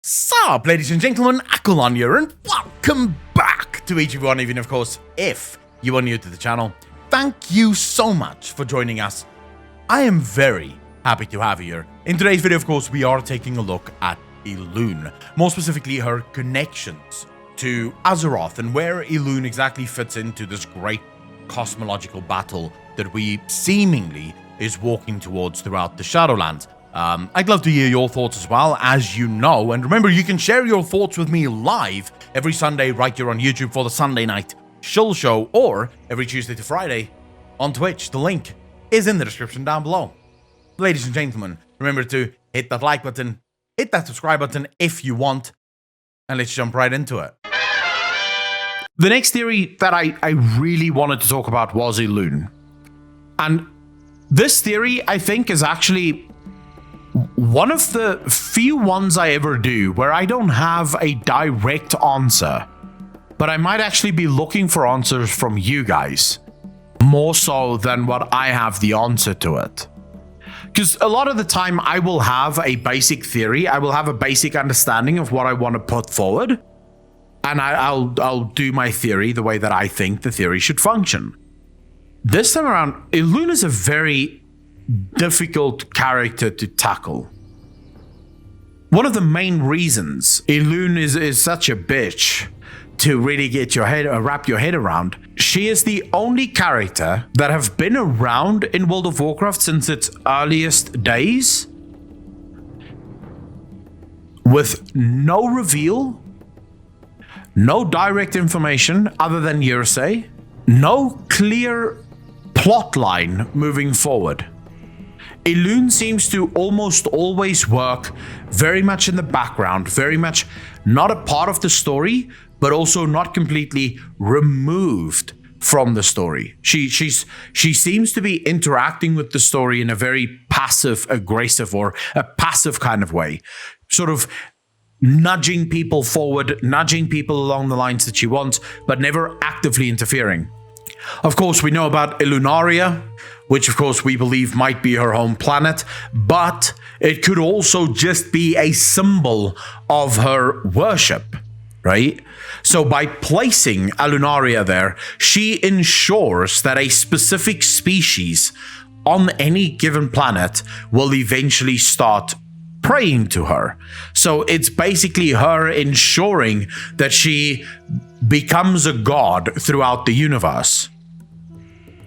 Sup, ladies and gentlemen, Akulon here, and welcome back to each of you, even of course, if you are new to the channel. Thank you so much for joining us. I am very happy to have you here. In today's video, of course, we are taking a look at Elune, more specifically her connections to Azeroth and where Elune exactly fits into this great cosmological battle that we seemingly is walking towards throughout the Shadowlands. I'd love to hear your thoughts as well, as you know, and remember, you can share your thoughts with me live every Sunday right here on YouTube for the Sunday Night Shill Show, or every Tuesday to Friday on Twitch. The link is in the description down below. Ladies and gentlemen, remember to hit that like button, hit that subscribe button if you want, and let's jump right into it. The next theory that I really wanted to talk about was Elune. And this theory, I think, is actually one of the few ones I ever do where I don't have a direct answer, but I might actually be looking for answers from you guys, more so than what I have the answer to it. Because a lot of the time I will have a basic theory, I will have a basic understanding of what I want to put forward, and I'll do my theory the way that I think the theory should function. This time around, Elune is a very difficult character to tackle. One of the main reasons Elune is such a bitch to really get your head wrap your head around, she is the only character that have been around in World of Warcraft since its earliest days, with no reveal, no direct information other than hearsay, no clear plot line moving forward. Elune seems to almost always work very much in the background, very much not a part of the story, but also not completely removed from the story. She seems to be interacting with the story in a very passive, aggressive, or a passive kind of way, sort of nudging people forward, nudging people along the lines that she wants, but never actively interfering. Of course, we know about Elunaria, which of course we believe might be her home planet, but it could also just be a symbol of her worship, right? So by placing Elunaria there, she ensures that a specific species on any given planet will eventually start praying to her. So it's basically her ensuring that she becomes a god throughout the universe.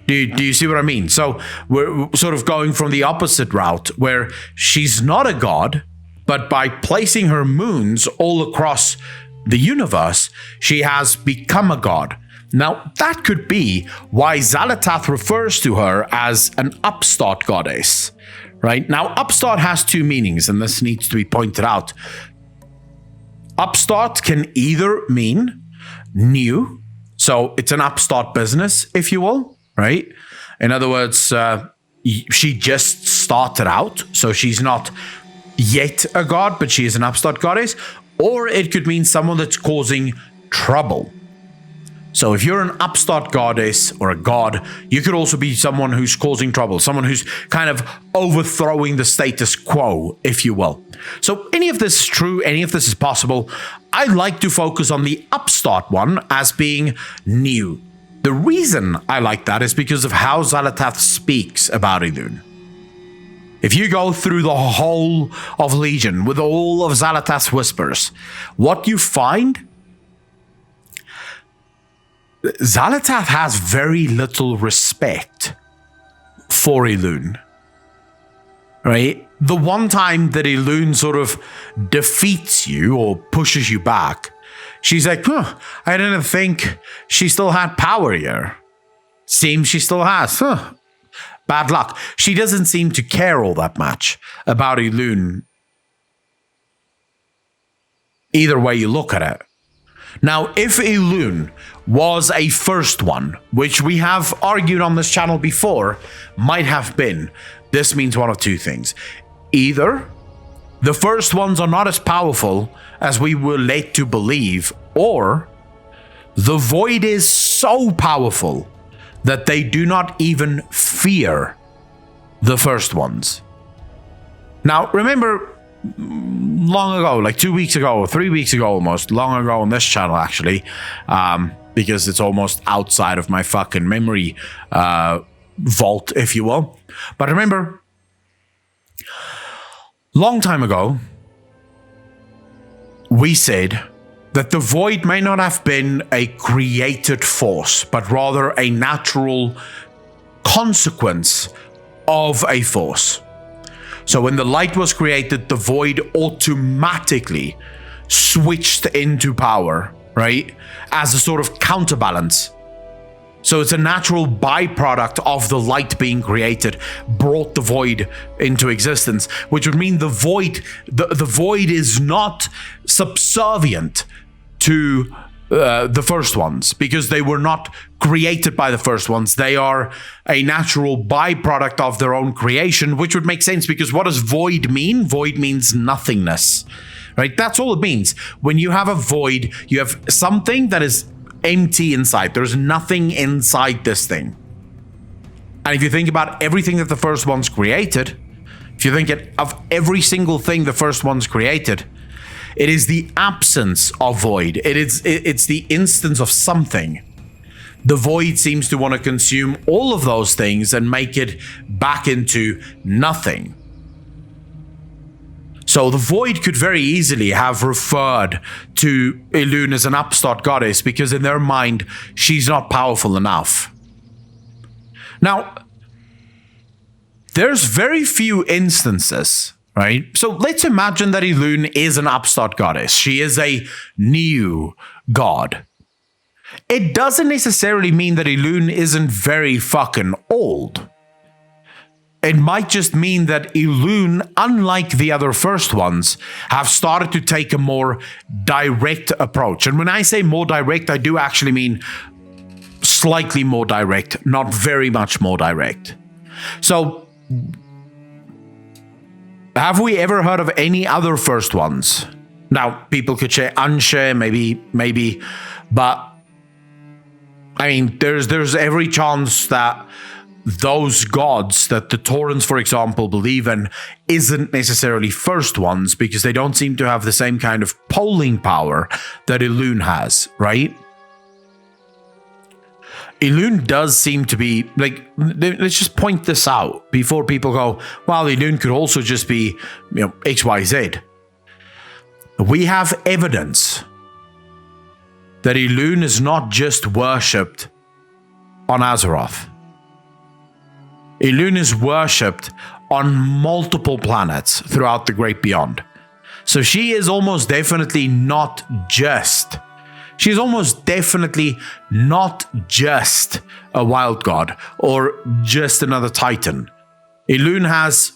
Do you see what I mean? So we're sort of going from the opposite route, where she's not a god, but by placing her moons all across the universe, she has become a god. Now, that could be why Xal'atath refers to her as an upstart goddess, right? Now, upstart has two meanings, and this needs to be pointed out. Upstart can either mean new, so it's an upstart business, if you will, right? In other words, she just started out, so she's not yet a god, but she is an upstart goddess. Or it could mean someone that's causing trouble. So if you're an upstart goddess or a god, you could also be someone who's causing trouble, someone who's kind of overthrowing the status quo, if you will. So any of this is true, any of this is possible. I like to focus on the upstart one as being new. The reason I like that is because of how Xal'atath speaks about Elune. If you go through the whole of Legion with all of Xal'atath's whispers, what you find, Xal'atath has very little respect for Elune, right? The one time that Elune sort of defeats you or pushes you back, she's like, I didn't think she still had power here. Seems she still has. Bad luck. She doesn't seem to care all that much about Elune, either way you look at it. Now, if Elune was a first one, which we have argued on this channel before, might have been, this means one of two things. Either the first ones are not as powerful as we were led to believe, or the void is so powerful that they do not even fear the first ones. Now, remember, long ago, like 2 weeks ago, 3 weeks ago almost, long ago on this channel actually, because it's almost outside of my fucking memory vault, if you will. But remember, long time ago, we said that the void may not have been a created force, but rather a natural consequence of a force. So when the light was created, the void automatically switched into power, right? As a sort of counterbalance. So it's a natural byproduct of the light being created, brought the void into existence, which would mean the void is not subservient to the first ones, because they were not created by the first ones. They are a natural byproduct of their own creation, which would make sense, because what does void mean? Void means nothingness, right? That's all it means. When you have a void, you have something that is empty inside. There's nothing inside this thing. And if you think about everything that the first ones created, if you think of every single thing the first ones created, it is the absence of void. It's the instance of something. The void seems to want to consume all of those things and make it back into nothing. So the void could very easily have referred to Elune as an upstart goddess, because in their mind, she's not powerful enough. Now, there's very few instances, right? So let's imagine that Elune is an upstart goddess. She is a new god. It doesn't necessarily mean that Elune isn't very fucking old. It might just mean that Elune, unlike the other first ones, have started to take a more direct approach. And when I say more direct, I do actually mean slightly more direct, not very much more direct. So, have we ever heard of any other first ones? Now, people could say unshare, maybe, but I mean, there's every chance that those gods that the Taurans, for example, believe in isn't necessarily first ones, because they don't seem to have the same kind of polling power that Elune has, right? Elune does seem to be, like, let's just point this out before people go, well, Elune could also just be, XYZ. We have evidence that Elune is not just worshipped on Azeroth. Elune is worshipped on multiple planets throughout the Great Beyond. So she is almost definitely not just a wild god or just another titan. Elune has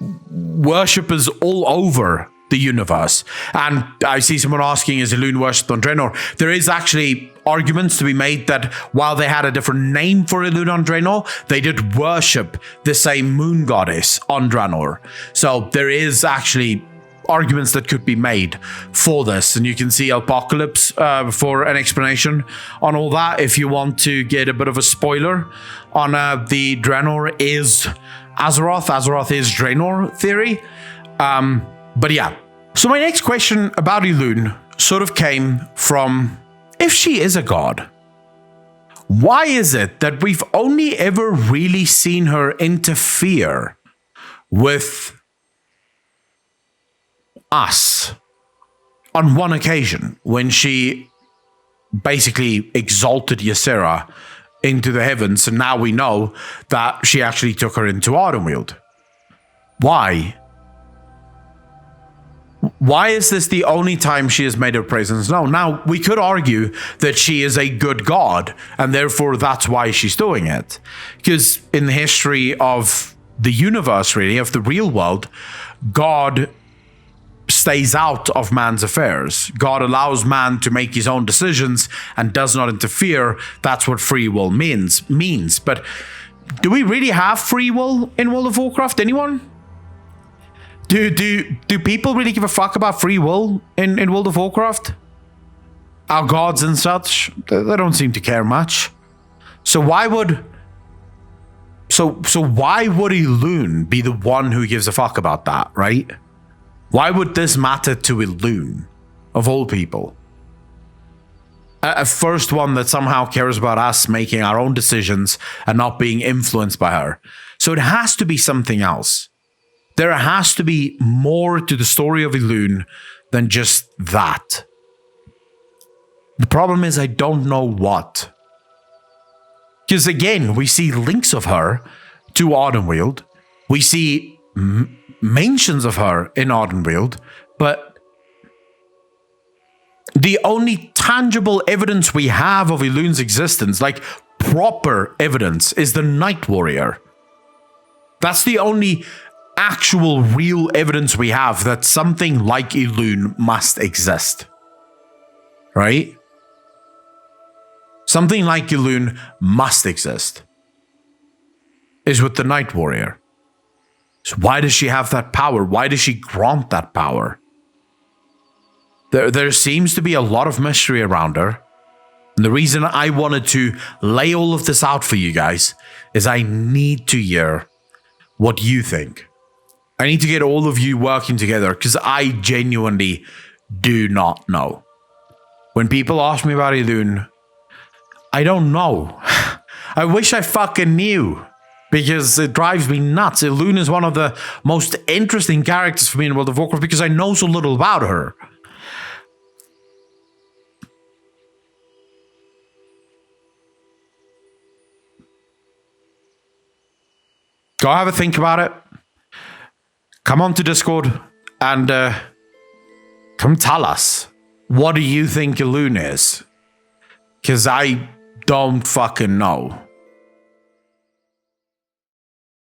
worshippers all over the universe. And I see someone asking, is Elune worshipped on Draenor? There is actually arguments to be made that while they had a different name for Elune on Draenor, they did worship the same moon goddess on Draenor. So there is actually arguments that could be made for this, and you can see Apocalypse for an explanation on all that if you want to get a bit of a spoiler on the Draenor is Azeroth is Draenor theory. But yeah, so my next question about Elune sort of came from, if she is a god, why is it that we've only ever really seen her interfere with us on one occasion, when she basically exalted Ysera into the heavens, and now we know that she actually took her into Ardenweald? Why? Why is this the only time she has made her presence known? Now, we could argue that she is a good god, and therefore that's why she's doing it. Because in the history of the universe, really, of the real world, God stays out of man's affairs. God allows man to make his own decisions and does not interfere. That's what free will means. But do we really have free will in World of Warcraft? Anyone? Do people really give a fuck about free will in World of Warcraft? Our gods and such, they don't seem to care much. So why would So why would Elune be the one who gives a fuck about that, right? Why would this matter to Elune, of all people? A first one that somehow cares about us making our own decisions and not being influenced by her. So it has to be something else. There has to be more to the story of Elune than just that. The problem is I don't know what. Because again, we see links of her to Ardenweald. We see mentions of her in Ardenweald, but the only tangible evidence we have of Elune's existence, like proper evidence, is the Night Warrior. That's the only actual real evidence we have that something like Elune must exist. Right? Something like Elune must exist. Is with the Night Warrior. So why does she have that power? Why does she grant that power? There seems to be a lot of mystery around her. And the reason I wanted to lay all of this out for you guys is I need to hear what you think. I need to get all of you working together because I genuinely do not know. When people ask me about Elune, I don't know. I wish I fucking knew because it drives me nuts. Elune is one of the most interesting characters for me in World of Warcraft because I know so little about her. Go have a think about it. Come on to Discord and come tell us. What do you think Elune is? Because I don't fucking know.